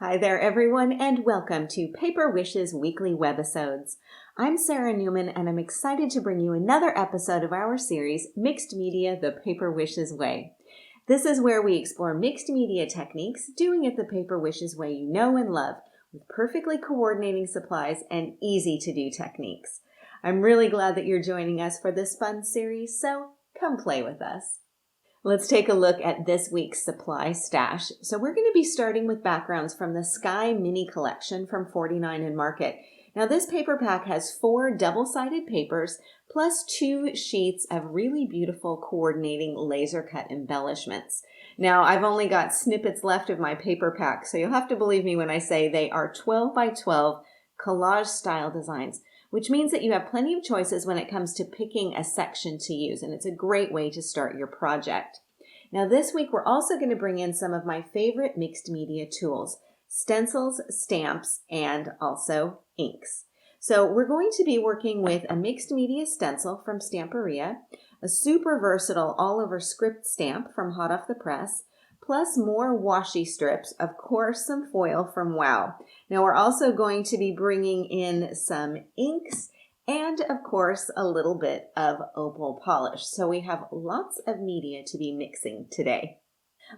Hi there, everyone, and welcome to Paper Wishes Weekly Webisodes. I'm Sara Naumann, and I'm excited to bring you another episode of our series, Mixed Media, the Paper Wishes Way. This is where we explore mixed media techniques, doing it the Paper Wishes way you know and love, with perfectly coordinating supplies and easy-to-do techniques. I'm really glad that you're joining us for this fun series, so come play with us. Let's take a look at this week's supply stash. So we're going to be starting with backgrounds from the Sky Mini Collection from 49 and Market. Now this paper pack has 4 double-sided papers plus 2 sheets of really beautiful coordinating laser cut embellishments. Now I've only got snippets left of my paper pack, so you'll have to believe me when I say they are 12 by 12 collage style designs, which means that you have plenty of choices when it comes to picking a section to use, and it's a great way to start your project. Now this week we're also going to bring in some of my favorite mixed media tools, stencils, stamps, and also inks. So we're going to be working with a mixed media stencil from Stamperia, a super versatile all-over script stamp from Hot Off the Press, plus more washi strips, of course some foil from Wow. Now we're also going to be bringing in some inks and of course a little bit of opal polish. So we have lots of media to be mixing today.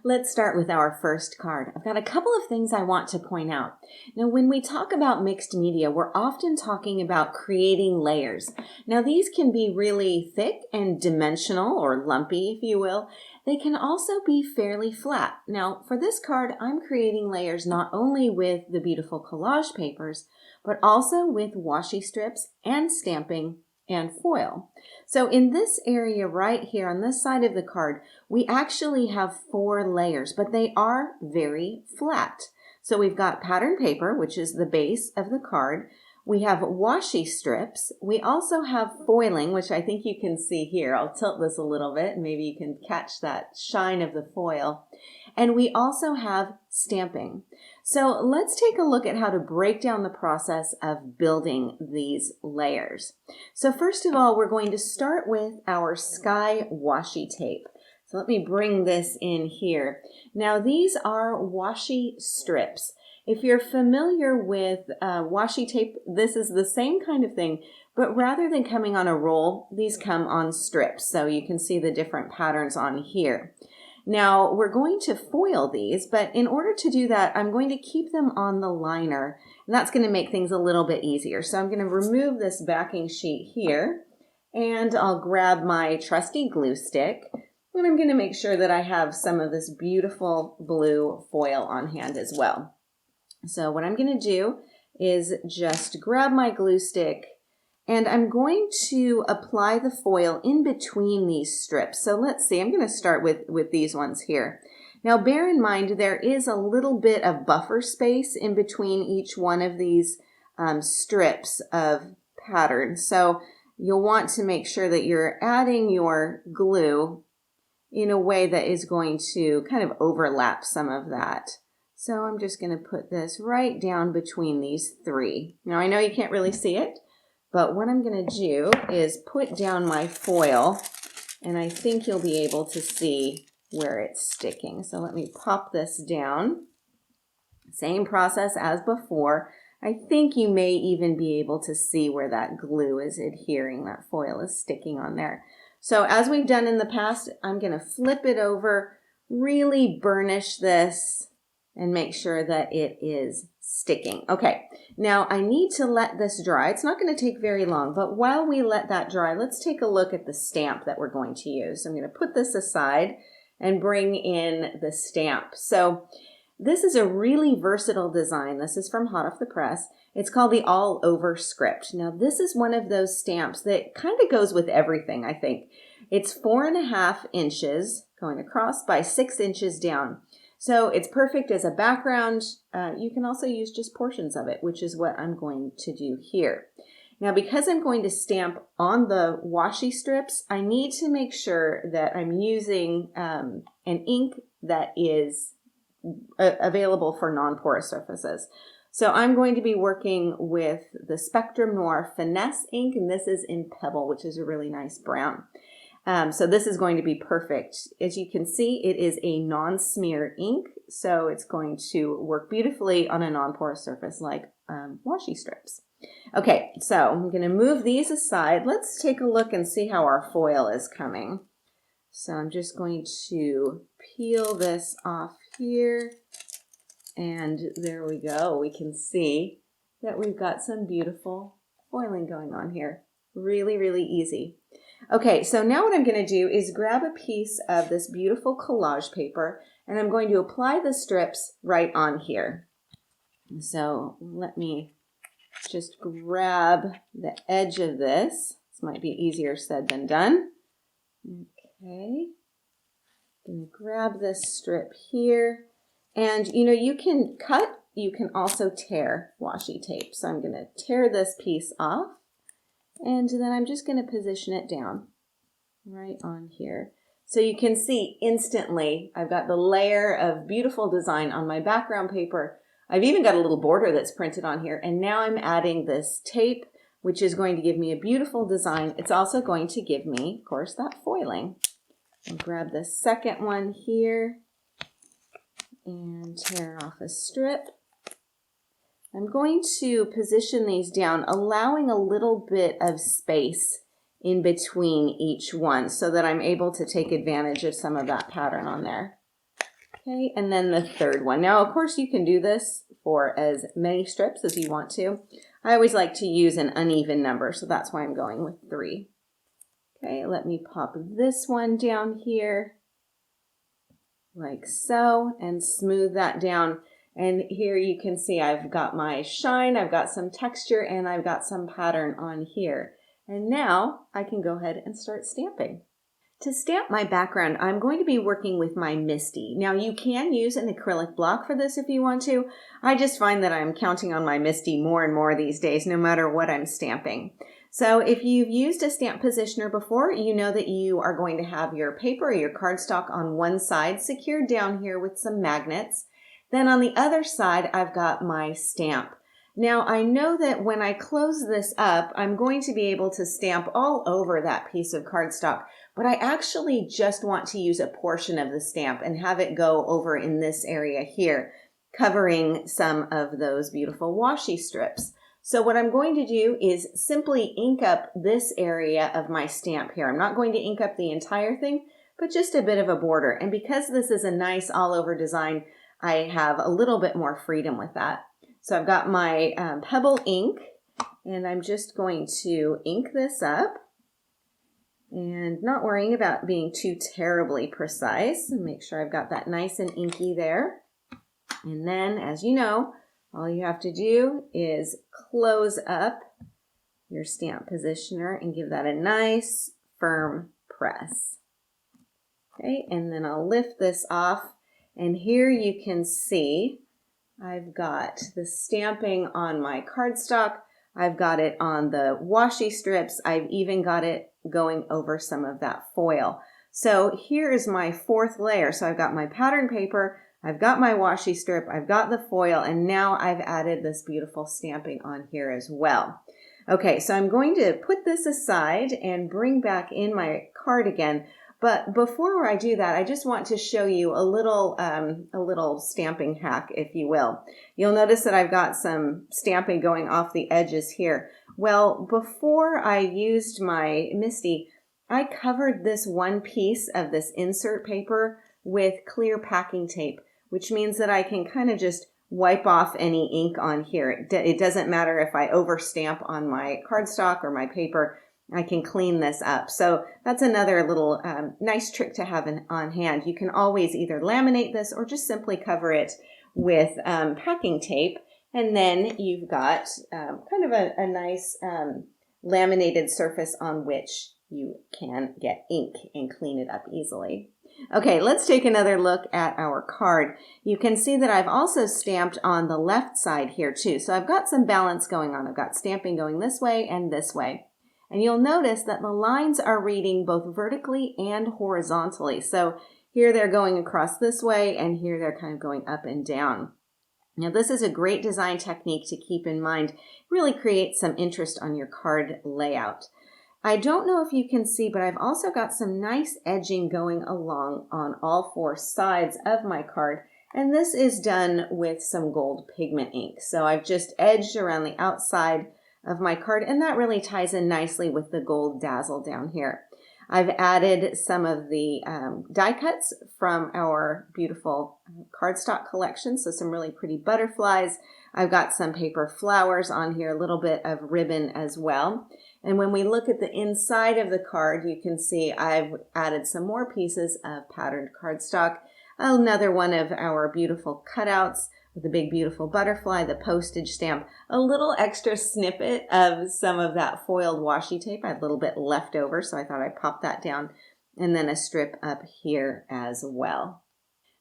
Let's start with our first card. I've got a couple of things I want to point out. Now, when we talk about mixed media, we're often talking about creating layers. Now, these can be really thick and dimensional or lumpy, if you will. They can also be fairly flat. Now, for this card, I'm creating layers not only with the beautiful collage papers, but also with washi strips and stamping and foil. So in this area right here on this side of the card, we actually have 4 layers, but they are very flat. So we've got pattern paper, which is the base of the card. We have washi strips. We also have foiling, which I think you can see here. I'll tilt this a little bit, and maybe you can catch that shine of the foil. And we also have stamping. So let's take a look at how to break down the process of building these layers. So first of all, we're going to start with our Sky washi tape. So let me bring this in here. Now these are washi strips. If you're familiar with washi tape, this is the same kind of thing, but rather than coming on a roll, these come on strips. So you can see the different patterns on here. Now we're going to foil these, but in order to do that, I'm going to keep them on the liner, and that's going to make things a little bit easier. So I'm going to remove this backing sheet here, and I'll grab my trusty glue stick, and I'm going to make sure that I have some of this beautiful blue foil on hand as well. So what I'm going to do is just grab my glue stick, and I'm going to apply the foil in between these strips. So let's see, I'm going to start with these ones here. Now bear in mind there is a little bit of buffer space in between each one of these strips of pattern. So you'll want to make sure that you're adding your glue in a way that is going to kind of overlap some of that. So I'm just going to put this right down between these 3. Now I know you can't really see it, but what I'm going to do is put down my foil, and I think you'll be able to see where it's sticking. So let me pop this down. Same process as before. I think you may even be able to see where that glue is adhering, that foil is sticking on there. So as we've done in the past, I'm going to flip it over, really burnish this, and make sure that it is sticking. Okay, now I need to let this dry. It's not going to take very long, but while we let that dry, let's take a look at the stamp that we're going to use. So I'm going to put this aside and bring in the stamp. So this is a really versatile design. This is from Hot Off the Press. It's called the All Over Script. Now this is one of those stamps that kind of goes with everything, I think. It's 4.5 inches going across by 6 inches down. So it's perfect as a background. You can also use just portions of it, which is what I'm going to do here. Now, because I'm going to stamp on the washi strips, I need to make sure that I'm using an ink that is available for non-porous surfaces. So I'm going to be working with the Spectrum Noir Finesse ink, and this is in Pebble, which is a really nice brown. So this is going to be perfect. As you can see, it is a non-smear ink, so it's going to work beautifully on a non-porous surface like washi strips. Okay, so I'm going to move these aside. Let's take a look and see how our foil is coming. So I'm just going to peel this off here, and there we go. We can see that we've got some beautiful foiling going on here. Really, really easy. Okay, so now what I'm going to do is grab a piece of this beautiful collage paper, and I'm going to apply the strips right on here. So let me just grab the edge of this. This might be easier said than done. Okay, I'm going to grab this strip here. And you can cut, you can also tear washi tape. So I'm going to tear this piece off, and then I'm just going to position it down right on here. So you can see instantly I've got the layer of beautiful design on my background paper. I've even got a little border that's printed on here, and now I'm adding this tape, which is going to give me a beautiful design. It's also going to give me, of course, that foiling. I'll grab the second one here and tear off a strip. I'm going to position these down, allowing a little bit of space in between each one so that I'm able to take advantage of some of that pattern on there. Okay, and then the third one. Now, of course, you can do this for as many strips as you want to. I always like to use an uneven number, so that's why I'm going with 3. Okay, let me pop this one down here like so and smooth that down. And here you can see I've got my shine, I've got some texture, and I've got some pattern on here. And now I can go ahead and start stamping. To stamp my background, I'm going to be working with my Misty. Now you can use an acrylic block for this if you want to. I just find that I'm counting on my Misty more and more these days, no matter what I'm stamping. So if you've used a stamp positioner before, you know that you are going to have your paper or your cardstock on one side secured down here with some magnets. Then on the other side, I've got my stamp. Now I know that when I close this up, I'm going to be able to stamp all over that piece of cardstock, but I actually just want to use a portion of the stamp and have it go over in this area here, covering some of those beautiful washi strips. So what I'm going to do is simply ink up this area of my stamp here. I'm not going to ink up the entire thing, but just a bit of a border. And because this is a nice all-over design, I have a little bit more freedom with that. So I've got my Pebble ink, and I'm just going to ink this up and not worrying about being too terribly precise, and make sure I've got that nice and inky there. And then, as you know, all you have to do is close up your stamp positioner and give that a nice firm press. Okay, and then I'll lift this off, and here you can see I've got the stamping on my cardstock. I've got it on the washi strips. I've even got it going over some of that foil. So here is my fourth layer. So I've got my pattern paper, I've got my washi strip, I've got the foil, and now I've added this beautiful stamping on here as well. Okay, so I'm going to put this aside and bring back in my card again. But before I do that, I just want to show you a little stamping hack, if you will. You'll notice that I've got some stamping going off the edges here. Well, before I used my Misty, I covered this one piece of this insert paper with clear packing tape, which means that I can kind of just wipe off any ink on here. It doesn't matter if I overstamp on my cardstock or my paper. I can clean this up. So that's another little nice trick to have on hand. You can always either laminate this or just simply cover it with packing tape. And then you've got kind of a nice laminated surface on which you can get ink and clean it up easily. Okay, let's take another look at our card. You can see that I've also stamped on the left side here too. So I've got some balance going on. I've got stamping going this way and this way. And you'll notice that the lines are reading both vertically and horizontally. So here they're going across this way, and here they're kind of going up and down. Now this is a great design technique to keep in mind. Really creates some interest on your card layout. I don't know if you can see, but I've also got some nice edging going along on all four sides of my card. And this is done with some gold pigment ink. So I've just edged around the outside of my card, and that really ties in nicely with the gold dazzle down here. I've added some of the die cuts from our beautiful cardstock collection, so some really pretty butterflies. I've got some paper flowers on here, a little bit of ribbon as well. And when we look at the inside of the card, you can see I've added some more pieces of patterned cardstock. Another one of our beautiful cutouts with the big beautiful butterfly, the postage stamp, a little extra snippet of some of that foiled washi tape. I had a little bit left over, so I thought I'd pop that down, and then a strip up here as well.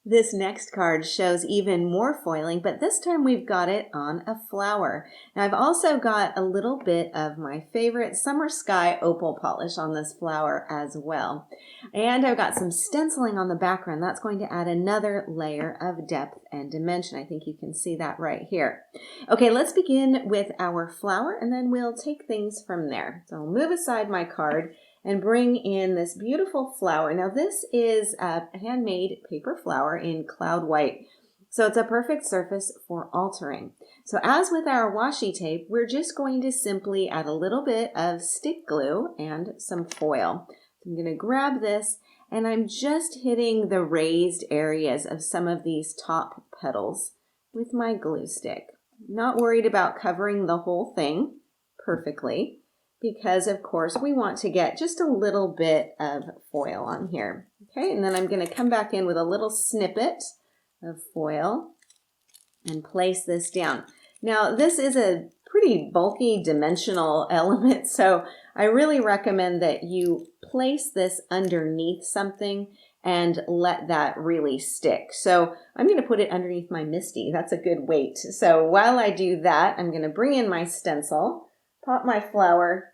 This next card shows even more foiling, but this time we've got it on a flower. Now I've also got a little bit of my favorite summer sky opal polish on this flower as well. And I've got some stenciling on the background. That's going to add another layer of depth and dimension. I think you can see that right here. Okay, let's begin with our flower, and then we'll take things from there. So I'll move aside my card and bring in this beautiful flower. Now this is a handmade paper flower in cloud white, so it's a perfect surface for altering. So as with our washi tape, we're just going to simply add a little bit of stick glue and some foil. So I'm going to grab this, and I'm just hitting the raised areas of some of these top petals with my glue stick. Not worried about covering the whole thing perfectly, because of course we want to get just a little bit of foil on here. Okay, and then I'm going to come back in with a little snippet of foil and place this down. Now this is a pretty bulky dimensional element, so I really recommend that you place this underneath something and let that really stick. So I'm going to put it underneath my MISTI. That's a good weight. So while I do that, I'm going to bring in my stencil, pop my flower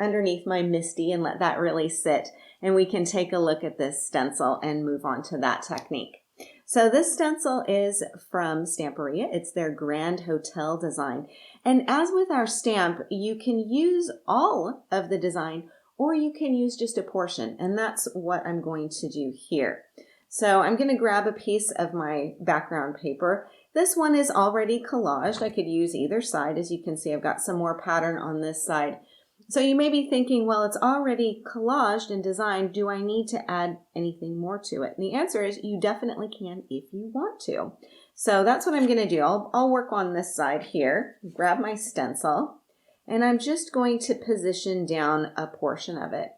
underneath my MISTI and let that really sit. And we can take a look at this stencil and move on to that technique. So this stencil is from Stamperia. It's their Grand Hotel design. And as with our stamp, you can use all of the design or you can use just a portion. And that's what I'm going to do here. So I'm going to grab a piece of my background paper. This one is already collaged. I could use either side. As you can see, I've got some more pattern on this side. So you may be thinking, well, it's already collaged and designed. Do I need to add anything more to it? And the answer is you definitely can if you want to. So that's what I'm going to do. I'll work on this side here, grab my stencil, and I'm just going to position down a portion of it.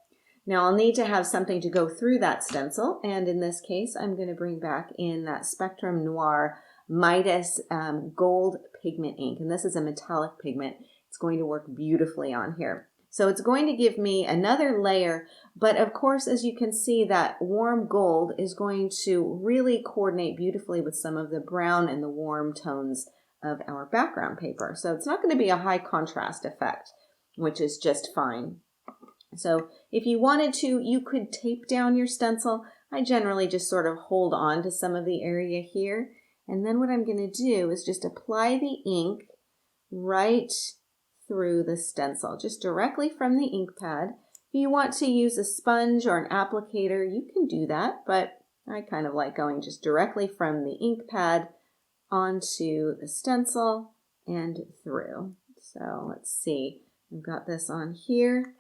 Now I'll need to have something to go through that stencil, and in this case, I'm going to bring back in that Spectrum Noir Midas gold pigment ink, and this is a metallic pigment. It's going to work beautifully on here. So it's going to give me another layer, but of course, as you can see, that warm gold is going to really coordinate beautifully with some of the brown and the warm tones of our background paper. So it's not going to be a high contrast effect, which is just fine. So if you wanted to, you could tape down your stencil. I generally just sort of hold on to some of the area here. And then what I'm going to do is just apply the ink right through the stencil, just directly from the ink pad. If you want to use a sponge or an applicator, you can do that, but I kind of like going just directly from the ink pad onto the stencil and through. So let's see, I've got this on here.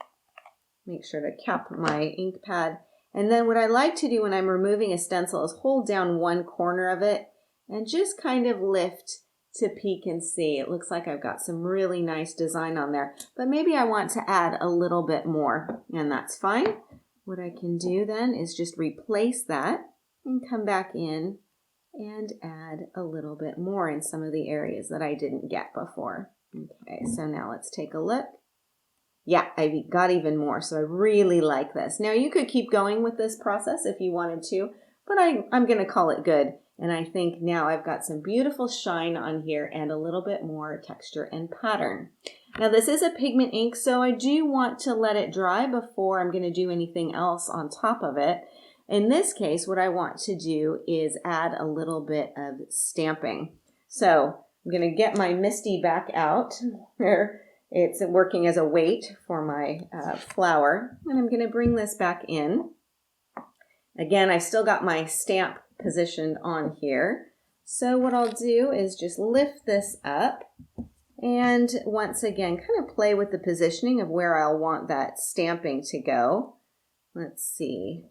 Make sure to cap my ink pad. And then what I like to do when I'm removing a stencil is hold down one corner of it and just kind of lift to peek and see. It looks like I've got some really nice design on there, but maybe I want to add a little bit more, and that's fine. What I can do then is just replace that and come back in and add a little bit more in some of the areas that I didn't get before. Okay, so now let's take a look. Yeah, I got even more, so I really like this. Now you could keep going with this process if you wanted to, but I'm going to call it good. And I think now I've got some beautiful shine on here and a little bit more texture and pattern. Now this is a pigment ink, so I do want to let it dry before I'm going to do anything else on top of it. In this case, what I want to do is add a little bit of stamping. So I'm going to get my MISTI back out. There it's working as a weight for my flower. And I'm going to bring this back in. Again, I still got my stamp positioned on here. So what I'll do is just lift this up and once again kind of play with the positioning of where I'll want that stamping to go. Let's see.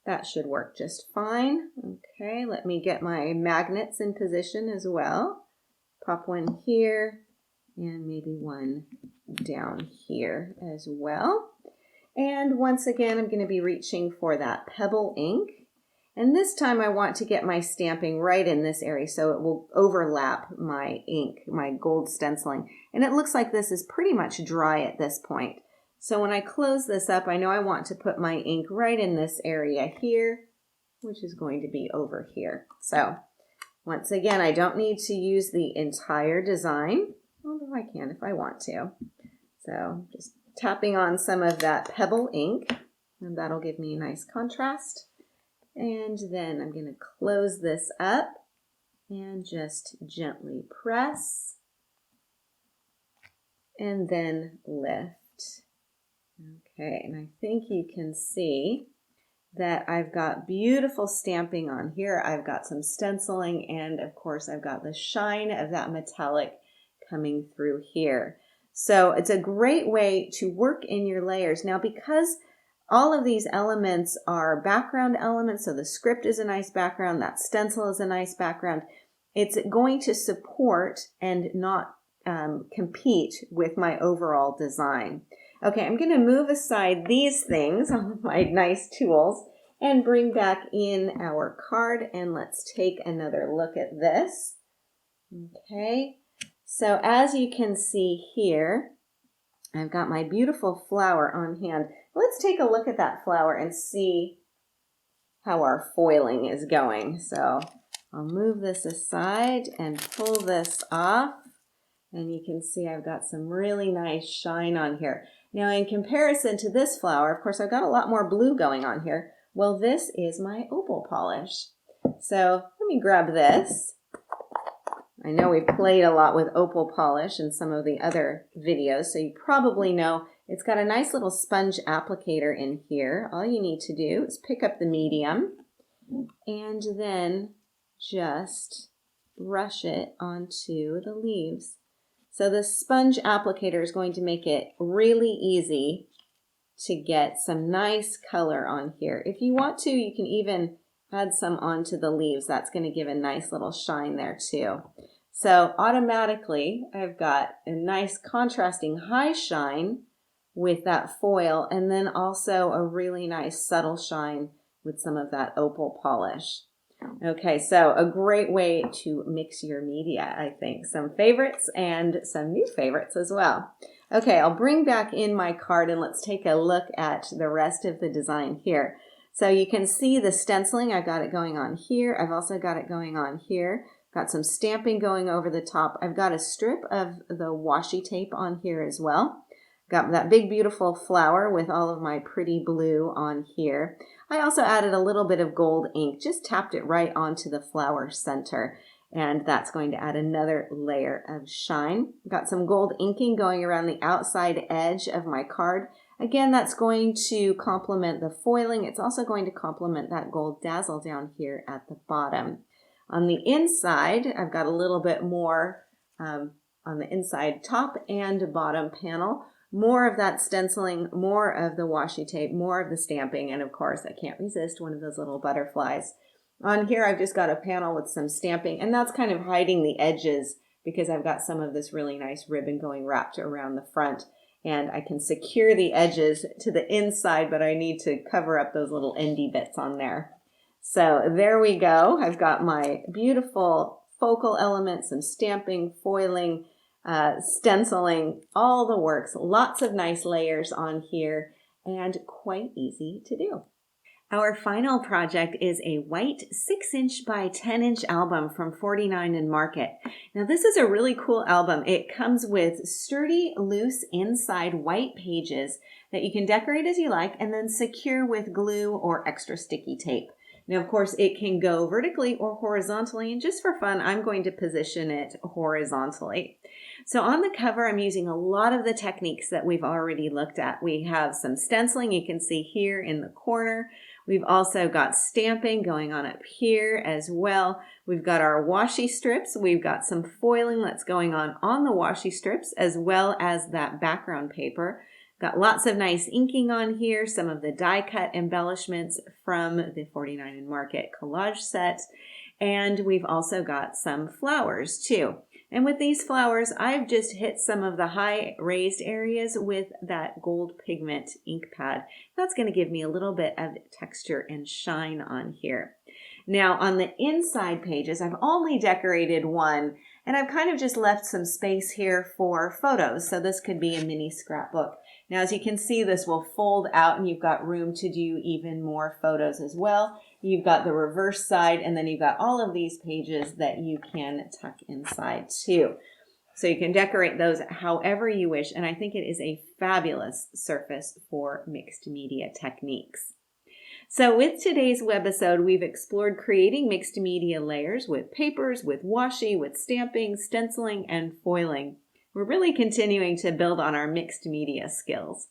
That should work just fine. Okay, let me get my magnets in position as well. Pop one here and maybe one down here as well. And once again, I'm going to be reaching for that pebble ink. And this time I want to get my stamping right in this area so it will overlap my ink, my gold stenciling. And it looks like this is pretty much dry at this point. So when I close this up, I know I want to put my ink right in this area here, which is going to be over here. So once again, I don't need to use the entire design, although I can if I want to. So just tapping on some of that pebble ink, and that'll give me a nice contrast. And then I'm going to close this up and just gently press and then lift. Okay, and I think you can see that I've got beautiful stamping on here. I've got some stenciling, and of course I've got the shine of that metallic coming through here. So it's a great way to work in your layers. Now, because all of these elements are background elements, so the script is a nice background, that stencil is a nice background, it's going to support and not compete with my overall design. Okay, I'm going to move aside these things, all of my nice tools, and bring back in our card, and let's take another look at this. Okay, so as you can see here, I've got my beautiful flower on hand. Let's take a look at that flower and see how our foiling is going. So I'll move this aside and pull this off, and you can see I've got some really nice shine on here. Now, in comparison to this flower, of course, I've got a lot more blue going on here. Well, this is my opal polish. So let me grab this. I know we played a lot with opal polish in some of the other videos, so you probably know it's got a nice little sponge applicator in here. All you need to do is pick up the medium and then just brush it onto the leaves. So the sponge applicator is going to make it really easy to get some nice color on here. If you want to, you can even add some onto the leaves. That's going to give a nice little shine there too. So automatically, I've got a nice contrasting high shine with that foil, and then also a really nice subtle shine with some of that opal polish. Okay, so a great way to mix your media, I think. Some favorites and some new favorites as well. Okay, I'll bring back in my card and let's take a look at the rest of the design here. So you can see the stenciling, I've got it going on here. I've also got it going on here. Got some stamping going over the top. I've got a strip of the washi tape on here as well. Got that big beautiful flower with all of my pretty blue on here. I also added a little bit of gold ink, just tapped it right onto the flower center, and that's going to add another layer of shine. Got some gold inking going around the outside edge of my card. Again, that's going to complement the foiling. It's also going to complement that gold dazzle down here at the bottom. On the inside, I've got a little bit more on the inside top and bottom panel. More of that stenciling, more of the washi tape, more of the stamping, and of course, I can't resist one of those little butterflies. On here, I've just got a panel with some stamping, and that's kind of hiding the edges because I've got some of this really nice ribbon going wrapped around the front, and I can secure the edges to the inside, but I need to cover up those little endy bits on there. So there we go. I've got my beautiful focal elements, some stamping, foiling, stenciling, all the works, lots of nice layers on here, and quite easy to do. Our final project is a white 6-inch by 10-inch album from 49 & Market. Now this is a really cool album. It comes with sturdy, loose inside white pages that you can decorate as you like and then secure with glue or extra sticky tape. Now, of course, it can go vertically or horizontally, and just for fun, I'm going to position it horizontally. So on the cover, I'm using a lot of the techniques that we've already looked at. We have some stenciling, you can see here in the corner. We've also got stamping going on up here as well. We've got our washi strips. We've got some foiling that's going on the washi strips, as well as that background paper. Got lots of nice inking on here, some of the die cut embellishments from the 49 and Market collage set. And we've also got some flowers too. And with these flowers, I've just hit some of the high raised areas with that gold pigment ink pad. That's going to give me a little bit of texture and shine on here. Now on the inside pages, I've only decorated one, and I've kind of just left some space here for photos. So this could be a mini scrapbook. Now, as you can see, this will fold out and you've got room to do even more photos as well. You've got the reverse side, and then you've got all of these pages that you can tuck inside too. So you can decorate those however you wish, and I think it is a fabulous surface for mixed media techniques. So with today's webisode, we've explored creating mixed media layers with papers, with washi, with stamping, stenciling, and foiling. We're really continuing to build on our mixed media skills.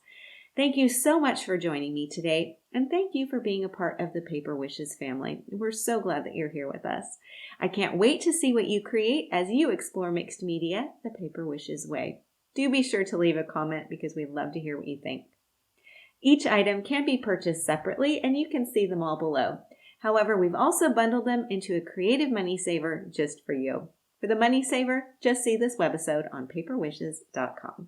Thank you so much for joining me today, and thank you for being a part of the Paper Wishes family. We're so glad that you're here with us. I can't wait to see what you create as you explore mixed media the Paper Wishes way. Do be sure to leave a comment because we'd love to hear what you think. Each item can be purchased separately, and you can see them all below. However, we've also bundled them into a creative money saver just for you. For the money saver, just see this webisode on paperwishes.com.